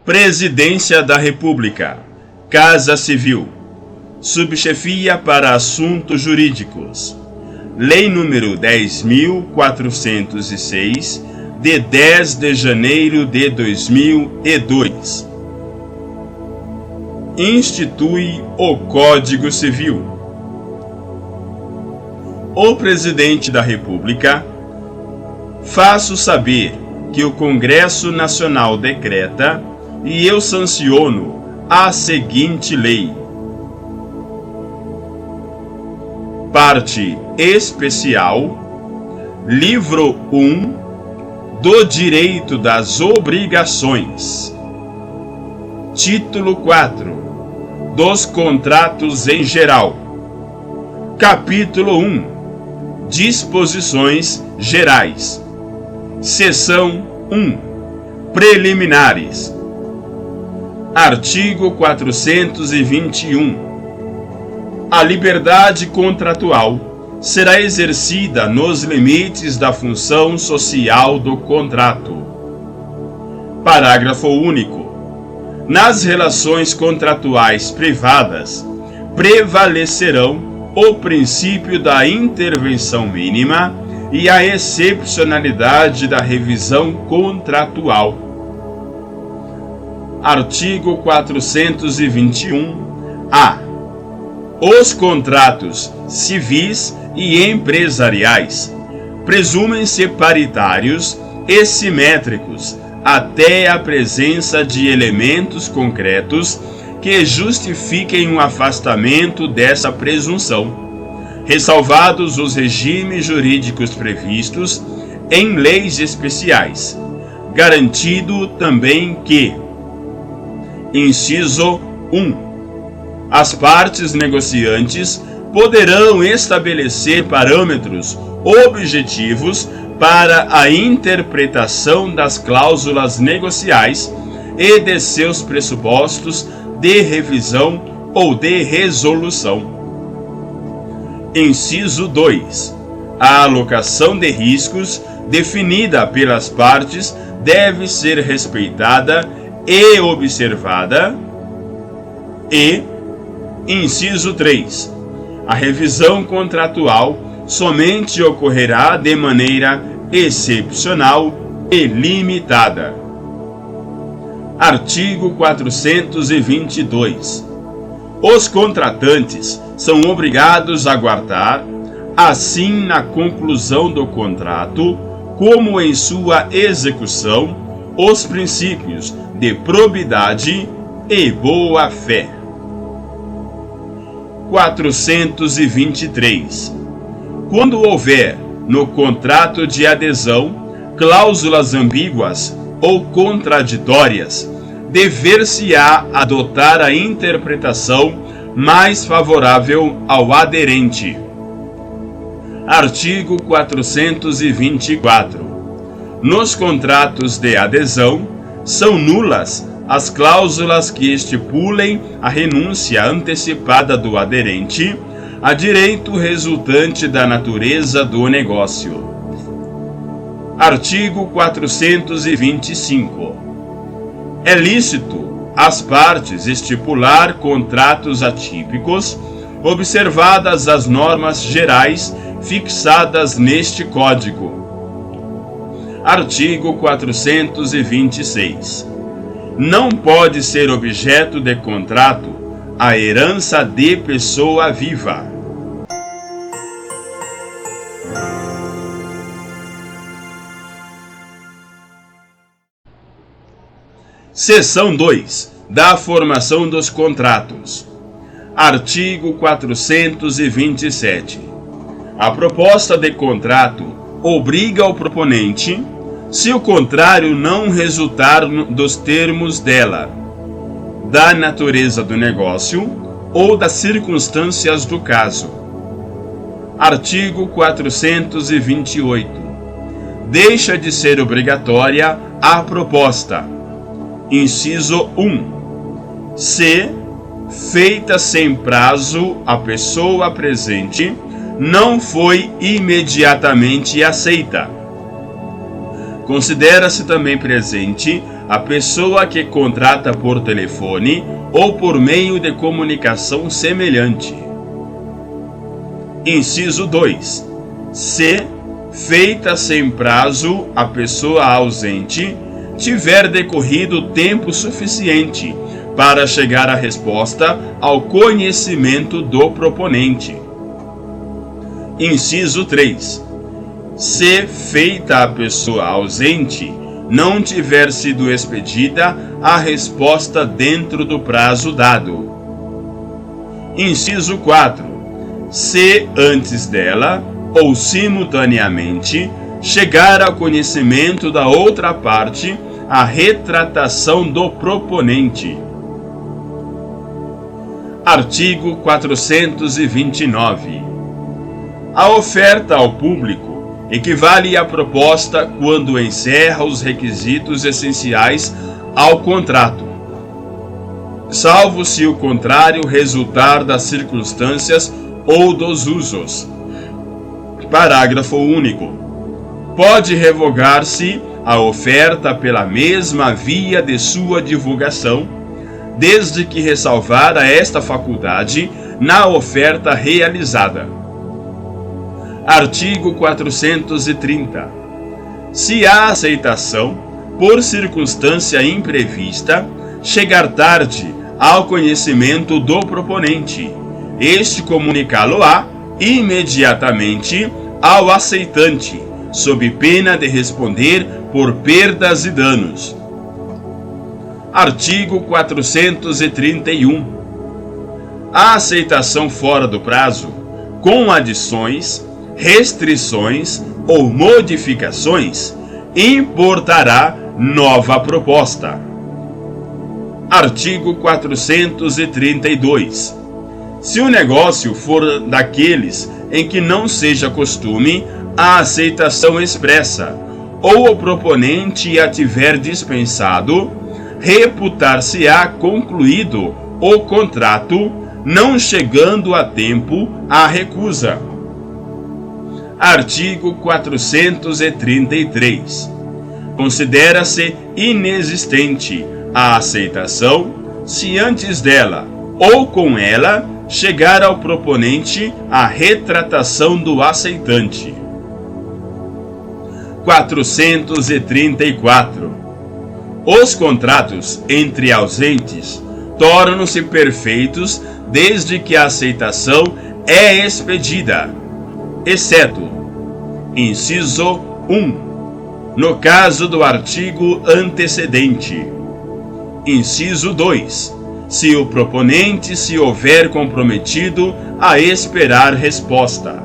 Presidência da República, Casa Civil, Subchefia para Assuntos Jurídicos, Lei nº 10.406, de 10 de janeiro de 2002. Institui o Código Civil. O Presidente da República, faço saber que o Congresso Nacional decreta e eu sanciono a seguinte lei. Parte especial, livro 1 do Direito das Obrigações. Título 4 dos Contratos em Geral. Capítulo 1 Disposições Gerais. Seção 1 Preliminares. Artigo 421. A liberdade contratual será exercida nos limites da função social do contrato. Parágrafo único. Nas relações contratuais privadas, prevalecerão o princípio da intervenção mínima e a excepcionalidade da revisão contratual. Artigo 421-A. Os contratos civis e empresariais presumem-se paritários e simétricos até a presença de elementos concretos que justifiquem o afastamento dessa presunção, ressalvados os regimes jurídicos previstos em leis especiais, garantido também que: Inciso 1. As partes negociantes poderão estabelecer parâmetros objetivos para a interpretação das cláusulas negociais e de seus pressupostos de revisão ou de resolução. Inciso 2. A alocação de riscos definida pelas partes deve ser respeitada e observada. E, inciso 3, a revisão contratual somente ocorrerá de maneira excepcional e limitada. Artigo 422. Os contratantes são obrigados a guardar, assim na conclusão do contrato, como em sua execução, os princípios de probidade e boa-fé. 423. Quando houver no contrato de adesão cláusulas ambíguas ou contraditórias, dever-se-á adotar a interpretação mais favorável ao aderente. Artigo 424. Nos contratos de adesão, são nulas as cláusulas que estipulem a renúncia antecipada do aderente a direito resultante da natureza do negócio. Artigo 425. É lícito às partes estipular contratos atípicos, observadas as normas gerais fixadas neste Código. Artigo 426. Não pode ser objeto de contrato a herança de pessoa viva. Seção 2 da formação dos contratos. Artigo 427. A proposta de contrato obriga o proponente, se o contrário não resultar dos termos dela, da natureza do negócio ou das circunstâncias do caso. Artigo 428. Deixa de ser obrigatória a proposta. Inciso 1. Se, feita sem prazo a pessoa presente, não foi imediatamente aceita. Considera-se também presente a pessoa que contrata por telefone ou por meio de comunicação semelhante. Inciso 2. Se, feita sem prazo a pessoa ausente, tiver decorrido tempo suficiente para chegar à resposta ao conhecimento do proponente. Inciso 3. Se, feita a pessoa ausente, não tiver sido expedida a resposta dentro do prazo dado. Inciso 4. Se antes dela, ou simultaneamente, chegar ao conhecimento da outra parte a retratação do proponente. Artigo 429. A oferta ao público equivale à proposta quando encerra os requisitos essenciais ao contrato, salvo se o contrário resultar das circunstâncias ou dos usos. Parágrafo único. Pode revogar-se a oferta pela mesma via de sua divulgação, desde que ressalvada esta faculdade na oferta realizada. Artigo 430. Se a aceitação, por circunstância imprevista, chegar tarde ao conhecimento do proponente, este comunicá-lo-á imediatamente ao aceitante, sob pena de responder por perdas e danos. Artigo 431. A aceitação fora do prazo, com adições, restrições ou modificações, importará nova proposta. Artigo 432. Se o negócio for daqueles em que não seja costume a aceitação expressa, ou o proponente a tiver dispensado, reputar-se-á concluído o contrato, não chegando a tempo a recusa. Artigo 433. Considera-se inexistente a aceitação se antes dela ou com ela chegar ao proponente a retratação do aceitante. 434. Os contratos entre ausentes tornam-se perfeitos desde que a aceitação é expedida, exceto, inciso 1, no caso do artigo antecedente. Inciso 2, se o proponente se houver comprometido a esperar resposta.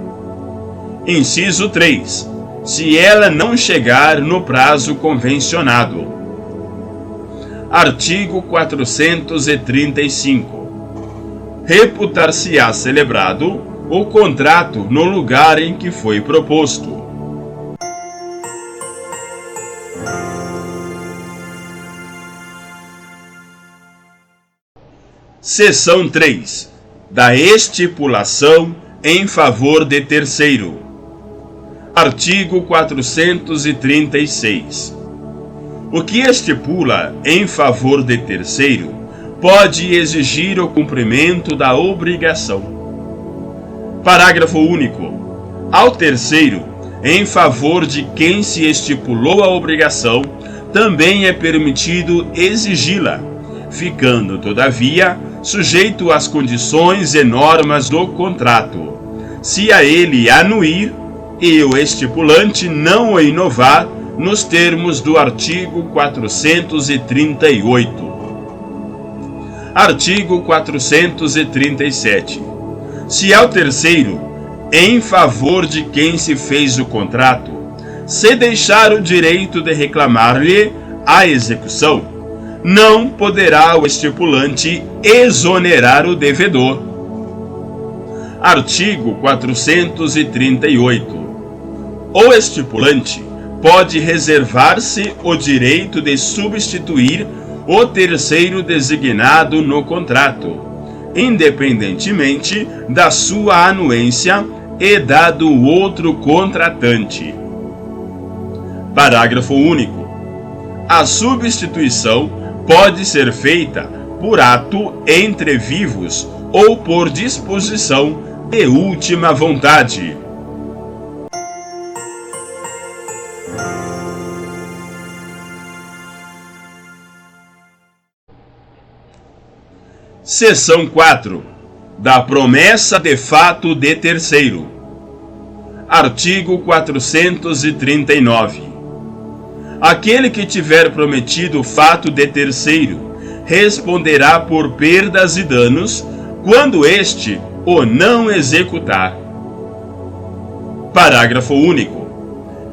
Inciso 3, se ela não chegar no prazo convencionado. Artigo 435. Reputar-se-á celebrado o contrato no lugar em que foi proposto. Seção 3. Da estipulação em favor de terceiro. Artigo 436. O que estipula em favor de terceiro pode exigir o cumprimento da obrigação. Parágrafo único. Ao terceiro, em favor de quem se estipulou a obrigação, também é permitido exigi-la, ficando, todavia, sujeito às condições e normas do contrato, se a ele anuir e o estipulante não o inovar nos termos do artigo 438. Artigo 437. Se ao terceiro, em favor de quem se fez o contrato, se deixar o direito de reclamar-lhe a execução, não poderá o estipulante exonerar o devedor. Artigo 438. O estipulante pode reservar-se o direito de substituir o terceiro designado no contrato, independentemente da sua anuência e da do outro contratante. Parágrafo único. A substituição pode ser feita por ato entre vivos ou por disposição de última vontade. Seção 4. Da promessa de fato de terceiro. Artigo 439. Aquele que tiver prometido fato de terceiro responderá por perdas e danos quando este o não executar. Parágrafo único.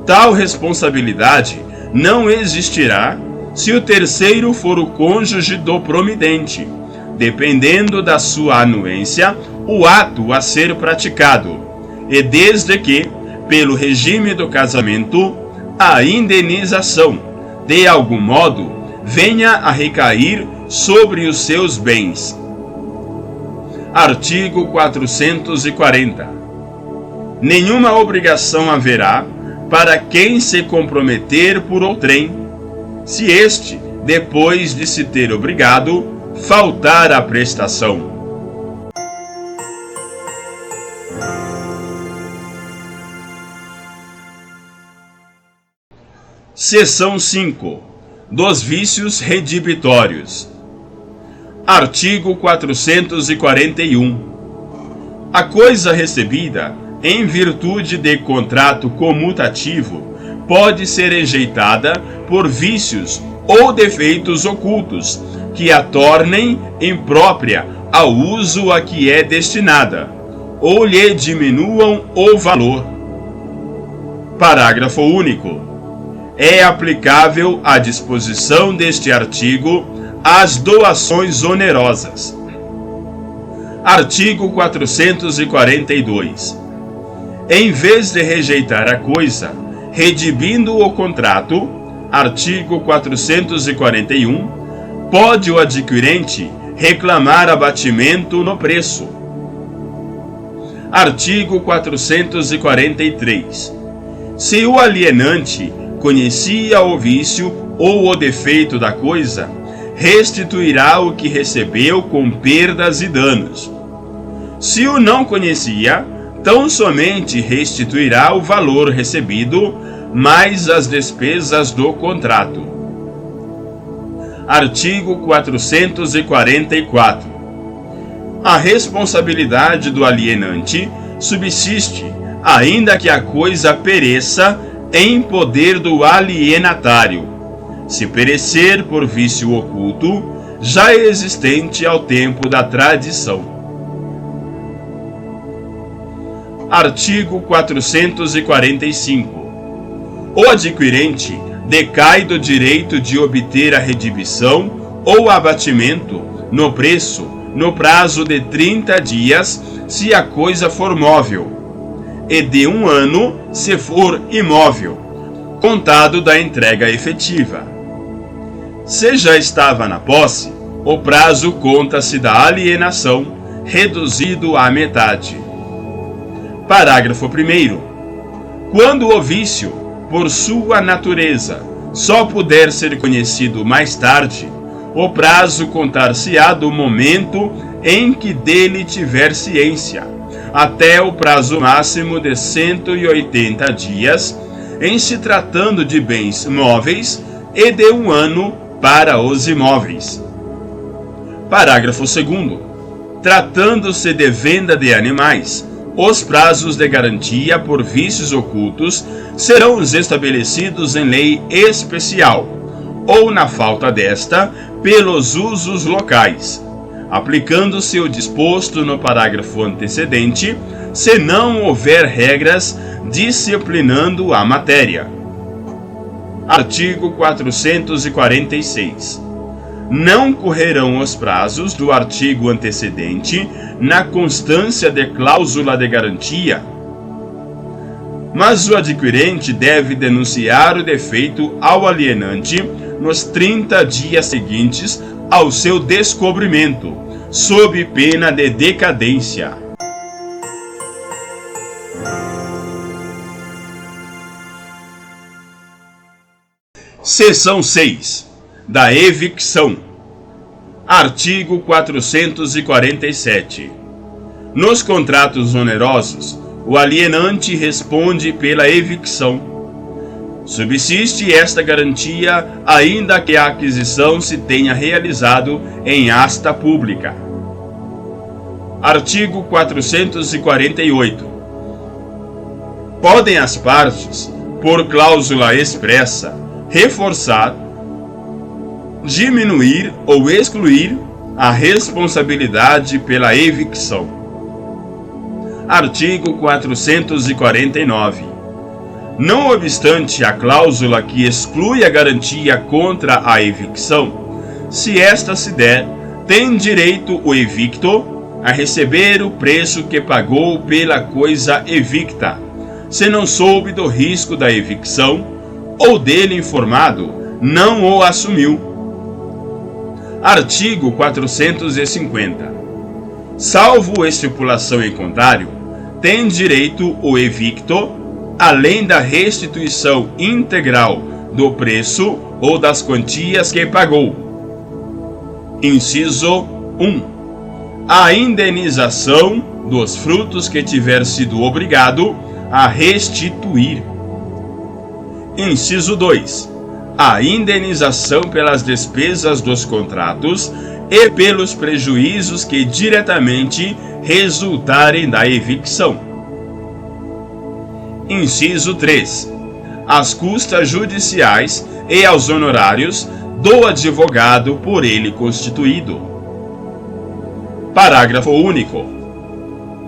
Tal responsabilidade não existirá se o terceiro for o cônjuge do promitente, dependendo da sua anuência o ato a ser praticado, e desde que, pelo regime do casamento, a indenização, de algum modo, venha a recair sobre os seus bens. Artigo 440. Nenhuma obrigação haverá para quem se comprometer por outrem, se este, depois de se ter obrigado, faltar à prestação. Seção 5. Dos vícios redibitórios. Artigo 441. A coisa recebida, em virtude de contrato comutativo, pode ser rejeitada por vícios ou defeitos ocultos, que a tornem imprópria ao uso a que é destinada, ou lhe diminuam o valor. Parágrafo único. É aplicável a disposição deste artigo às doações onerosas. Artigo 442. Em vez de rejeitar a coisa, redibindo o contrato, artigo 441, pode o adquirente reclamar abatimento no preço. Artigo 443. Se o alienante conhecia o vício ou o defeito da coisa, restituirá o que recebeu com perdas e danos. Se o não conhecia, tão somente restituirá o valor recebido, mais as despesas do contrato. Artigo 444. A responsabilidade do alienante subsiste, ainda que a coisa pereça em poder do alienatário, se perecer por vício oculto, já existente ao tempo da tradição. Artigo 445. O adquirente decai do direito de obter a redibição ou abatimento no preço no prazo de 30 dias, se a coisa for móvel, e de 1 ano, se for imóvel, contado da entrega efetiva. Se já estava na posse, o prazo conta-se da alienação, reduzido à metade. Parágrafo 1º. Quando o vício, por sua natureza, só puder ser conhecido mais tarde, o prazo contar-se-á do momento em que dele tiver ciência, até o prazo máximo de 180 dias, em se tratando de bens móveis, e de 1 ano para os imóveis. Parágrafo 2º. Tratando-se de venda de animais, os prazos de garantia por vícios ocultos serão os estabelecidos em lei especial, ou, na falta desta, pelos usos locais, aplicando-se o disposto no parágrafo antecedente, se não houver regras disciplinando a matéria. Artigo 446. Não correrão os prazos do artigo antecedente na constância de cláusula de garantia, mas o adquirente deve denunciar o defeito ao alienante nos 30 dias seguintes ao seu descobrimento, sob pena de decadência. Seção 6. Da evicção. Artigo 447. Nos contratos onerosos, o alienante responde pela evicção. Subsiste esta garantia ainda que a aquisição se tenha realizado em asta pública. Artigo 448. Podem as partes, por cláusula expressa, reforçar, diminuir ou excluir a responsabilidade pela evicção. Artigo 449. Não obstante a cláusula que exclui a garantia contra a evicção, se esta se der, tem direito o evicto a receber o preço que pagou pela coisa evicta, se não soube do risco da evicção ou dele informado, não o assumiu. Artigo 450. Salvo estipulação em contrário, tem direito o evicto, além da restituição integral do preço ou das quantias que pagou. Inciso 1. A indenização dos frutos que tiver sido obrigado a restituir. Inciso 2. A indenização pelas despesas dos contratos e pelos prejuízos que diretamente resultarem da evicção. Inciso 3. As custas judiciais e aos honorários do advogado por ele constituído. Parágrafo único.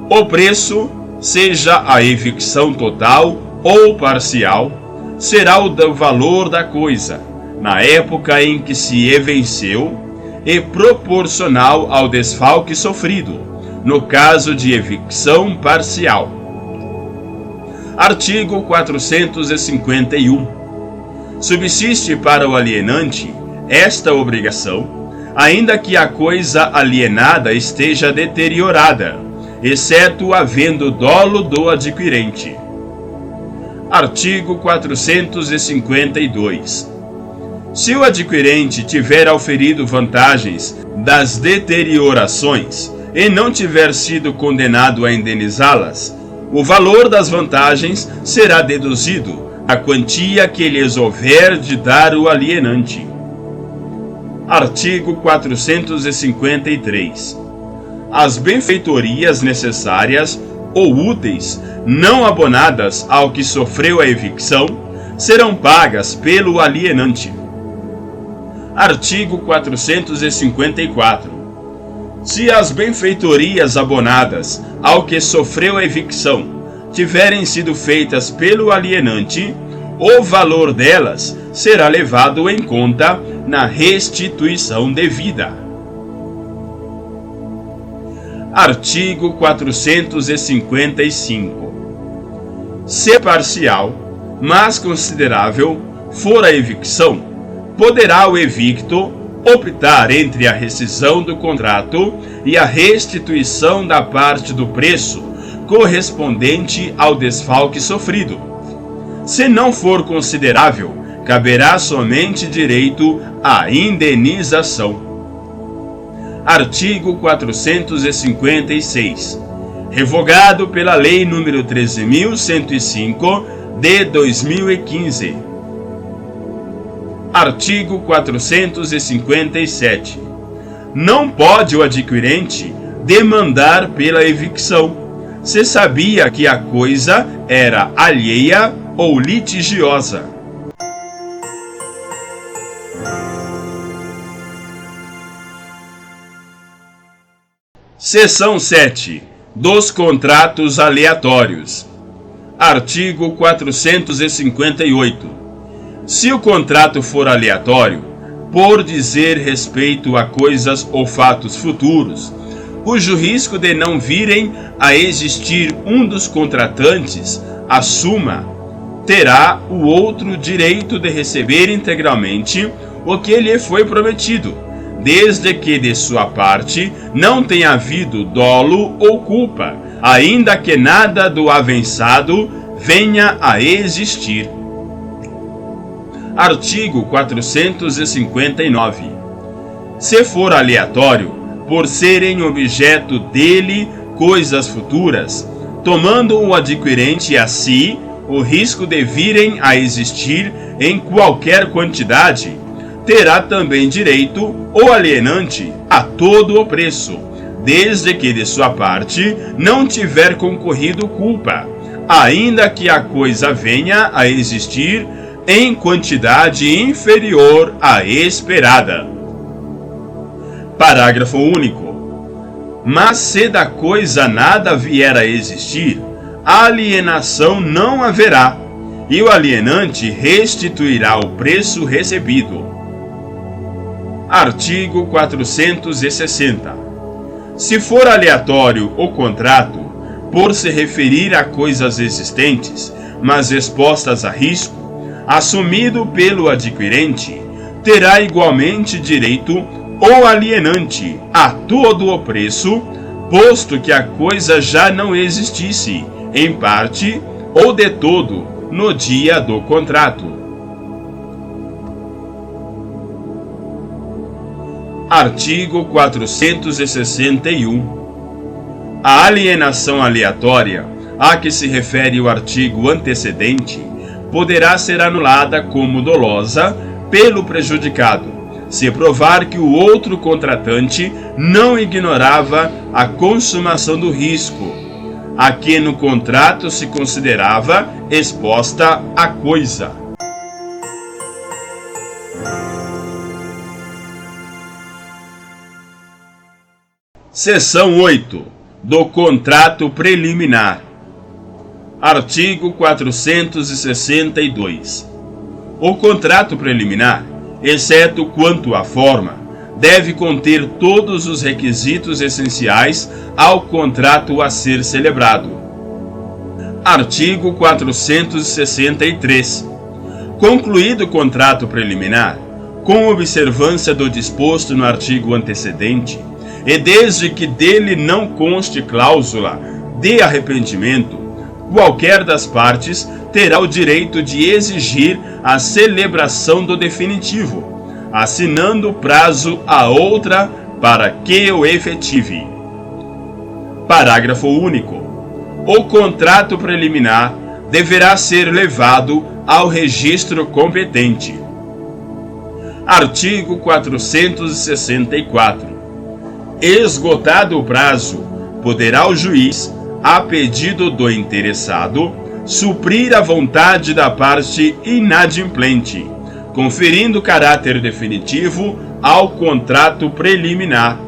O preço, seja a evicção total ou parcial, será o do valor da coisa, na época em que se evenceu, e proporcional ao desfalque sofrido, no caso de evicção parcial. Artigo 451. Subsiste para o alienante esta obrigação, ainda que a coisa alienada esteja deteriorada, exceto havendo dolo do adquirente. Artigo 452. Se o adquirente tiver auferido vantagens das deteriorações e não tiver sido condenado a indenizá-las, o valor das vantagens será deduzido a quantia que lhes houver de dar o alienante. Artigo 453. As benfeitorias necessárias ou úteis não abonadas ao que sofreu a evicção serão pagas pelo alienante. Artigo 454. Se as benfeitorias abonadas ao que sofreu a evicção tiverem sido feitas pelo alienante, o valor delas será levado em conta na restituição devida. Artigo 455. Se parcial, mas considerável, for a evicção, poderá o evicto optar entre a rescisão do contrato e a restituição da parte do preço correspondente ao desfalque sofrido. Se não for considerável, caberá somente direito à indenização. Artigo 456. Revogado pela Lei nº 13.105 de 2015. Artigo 457. Não pode o adquirente demandar pela evicção, se sabia que a coisa era alheia ou litigiosa. Seção 7. Dos contratos aleatórios. Artigo 458. Se o contrato for aleatório, por dizer respeito a coisas ou fatos futuros, cujo risco de não virem a existir um dos contratantes assuma, terá o outro direito de receber integralmente o que lhe foi prometido, desde que de sua parte não tenha havido dolo ou culpa, ainda que nada do avançado venha a existir. Artigo 459. Se for aleatório, por serem objeto dele coisas futuras, tomando o adquirente a si o risco de virem a existir em qualquer quantidade, terá também direito o alienante a todo o preço, desde que de sua parte não tiver concorrido culpa, ainda que a coisa venha a existir em quantidade inferior à esperada. Parágrafo único. Mas se da coisa nada vier a existir, alienação não haverá, e o alienante restituirá o preço recebido. Artigo 460. Se for aleatório o contrato, por se referir a coisas existentes, mas expostas a risco, assumido pelo adquirente, terá igualmente direito o alienante a todo o preço, posto que a coisa já não existisse, em parte ou de todo, no dia do contrato. Artigo 461. A alienação aleatória, a que se refere o artigo antecedente, poderá ser anulada como dolosa pelo prejudicado, se provar que o outro contratante não ignorava a consumação do risco, a que no contrato se considerava exposta a coisa. Seção 8. Do contrato preliminar. Artigo 462. O contrato preliminar, exceto quanto à forma, deve conter todos os requisitos essenciais ao contrato a ser celebrado. Artigo 463. Concluído o contrato preliminar, com observância do disposto no artigo antecedente, e desde que dele não conste cláusula de arrependimento, qualquer das partes terá o direito de exigir a celebração do definitivo, assinando prazo a outra para que o efetive. Parágrafo único. O contrato preliminar deverá ser levado ao registro competente. Artigo 464. Esgotado o prazo, poderá o juiz, a pedido do interessado, suprir a vontade da parte inadimplente, conferindo caráter definitivo ao contrato preliminar,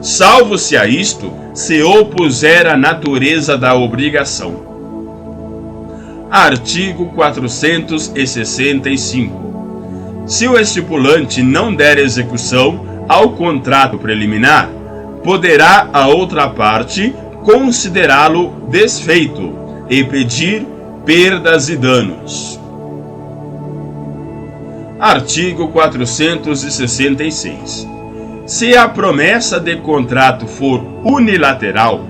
salvo se a isto se opuser a natureza da obrigação. Artigo 465. Se o estipulante não der execução ao contrato preliminar, poderá a outra parte considerá-lo desfeito e pedir perdas e danos. Artigo 466. Se a promessa de contrato for unilateral,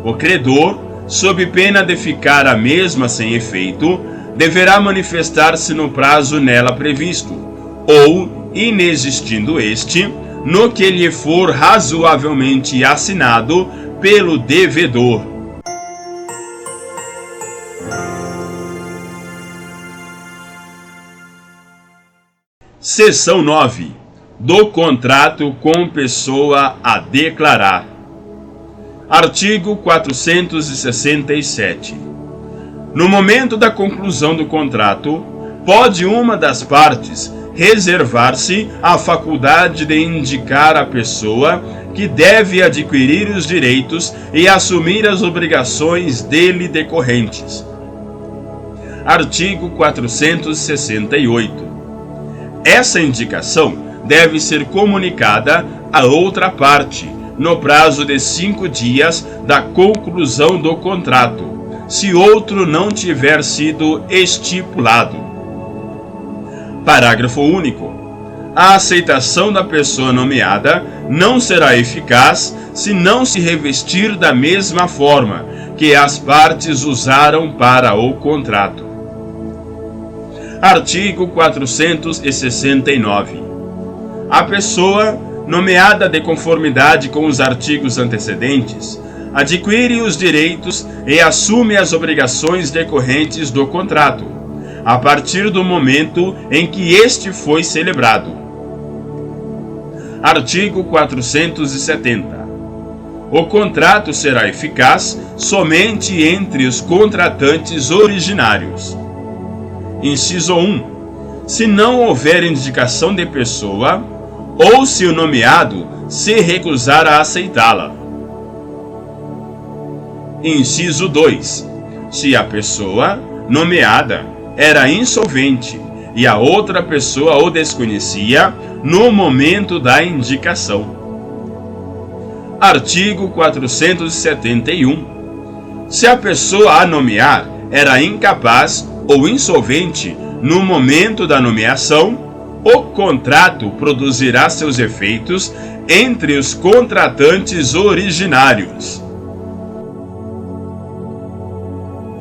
o credor, sob pena de ficar a mesma sem efeito, deverá manifestar-se no prazo nela previsto, ou, inexistindo este, no que lhe for razoavelmente assinado pelo devedor. Seção 9. Do contrato com pessoa a declarar. Artigo 467. No momento da conclusão do contrato, pode uma das partes reservar-se a faculdade de indicar a pessoa que deve adquirir os direitos e assumir as obrigações dele decorrentes. Artigo 468. Essa indicação deve ser comunicada a outra parte no prazo de 5 dias da conclusão do contrato, se outro não tiver sido estipulado. Parágrafo único. A aceitação da pessoa nomeada não será eficaz se não se revestir da mesma forma que as partes usaram para o contrato. Artigo 469. A pessoa, nomeada de conformidade com os artigos antecedentes, adquire os direitos e assume as obrigações decorrentes do contrato, a partir do momento em que este foi celebrado. Artigo 470. O contrato será eficaz somente entre os contratantes originários. Inciso 1. Se não houver indicação de pessoa, ou se o nomeado se recusar a aceitá-la. Inciso 2. Se a pessoa nomeada era insolvente e a outra pessoa o desconhecia no momento da indicação. Artigo 471. Se a pessoa a nomear era incapaz ou insolvente no momento da nomeação, o contrato produzirá seus efeitos entre os contratantes originários.